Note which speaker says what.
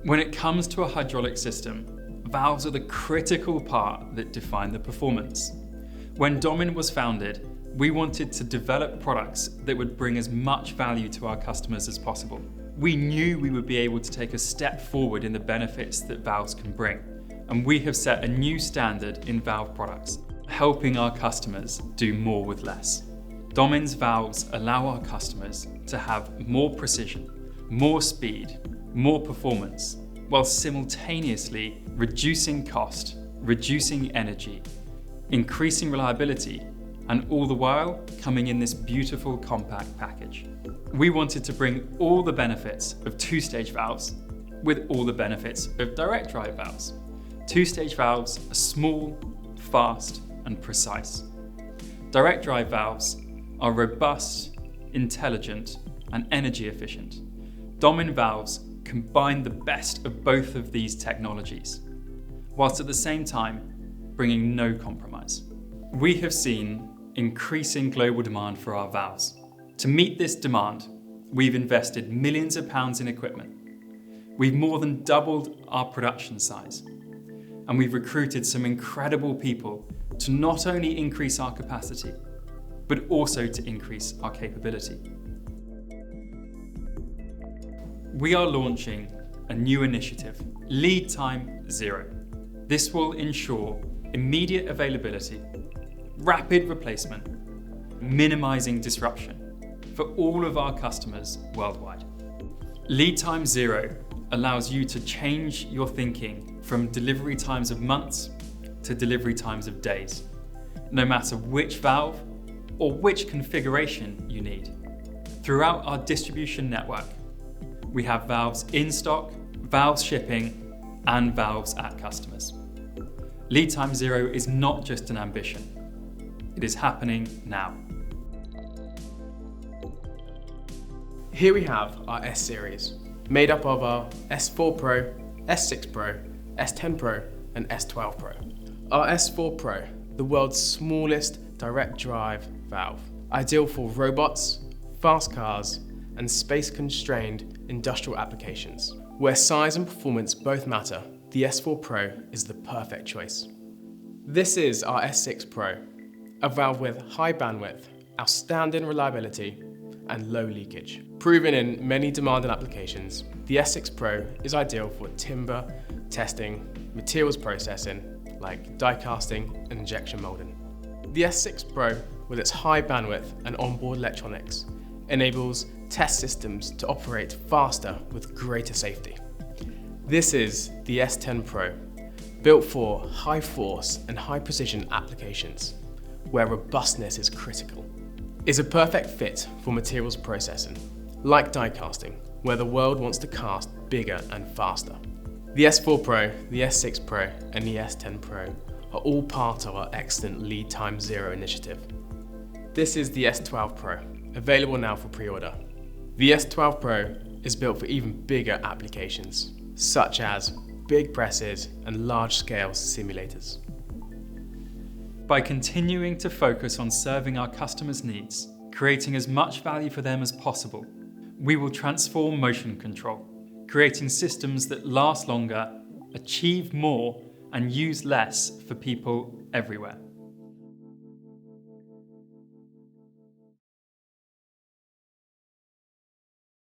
Speaker 1: When it comes to a hydraulic system, valves are the critical part that define the performance. When Domin was founded, we wanted to develop products that would bring as much value to our customers as possible. We knew we would be able to take a step forward in the benefits that valves can bring, and we have set a new standard in valve products, helping our customers do more with less. Domin's valves allow our customers to have more precision, more speed, more performance, while simultaneously reducing cost, reducing energy, increasing reliability, and all the while coming in this beautiful compact package. We wanted to bring all the benefits of two-stage valves with all the benefits of direct drive valves. Two-stage valves are small, fast, and precise. Direct drive valves are robust, intelligent, and energy efficient. Domin Valves combine the best of both of these technologies, whilst at the same time bringing no compromise. We have seen increasing global demand for our valves. To meet this demand, we've invested millions of pounds in equipment. We've more than doubled our production size, and we've recruited some incredible people to not only increase our capacity, but also to increase our capability. We are launching a new initiative, Lead Time Zero. This will ensure immediate availability, rapid replacement, minimizing disruption for all of our customers worldwide. Lead Time Zero allows you to change your thinking from delivery times of months to delivery times of days, no matter which valve or which configuration you need. Throughout our distribution network, we have valves in stock, valves shipping, and valves at customers. Lead Time Zero is not just an ambition. It is happening now.
Speaker 2: Here we have our S series, made up of our S4 Pro, S6 Pro, S10 Pro, and S12 Pro. Our S4 Pro, the world's smallest direct drive valve, ideal for robots, fast cars, and space-constrained industrial applications. Where size and performance both matter, the S4 Pro is the perfect choice. This is our S6 Pro, a valve with high bandwidth, outstanding reliability, and low leakage. Proven in many demanding applications, the S6 Pro is ideal for timber, testing, materials processing, like die casting and injection molding. The S6 Pro, with its high bandwidth and onboard electronics, enables test systems to operate faster with greater safety. This is the S10 Pro, built for high force and high precision applications, where robustness is critical. It's a perfect fit for materials processing, like die casting, where the world wants to cast bigger and faster. The S4 Pro, the S6 Pro, and the S10 Pro are all part of our excellent Lead Time Zero initiative. This is the S12 Pro, available now for pre-order. The S12 Pro is built for even bigger applications, such as big presses and large-scale simulators.
Speaker 1: By continuing to focus on serving our customers' needs, creating as much value for them as possible, we will transform motion control, creating systems that last longer, achieve more, and use less for people everywhere.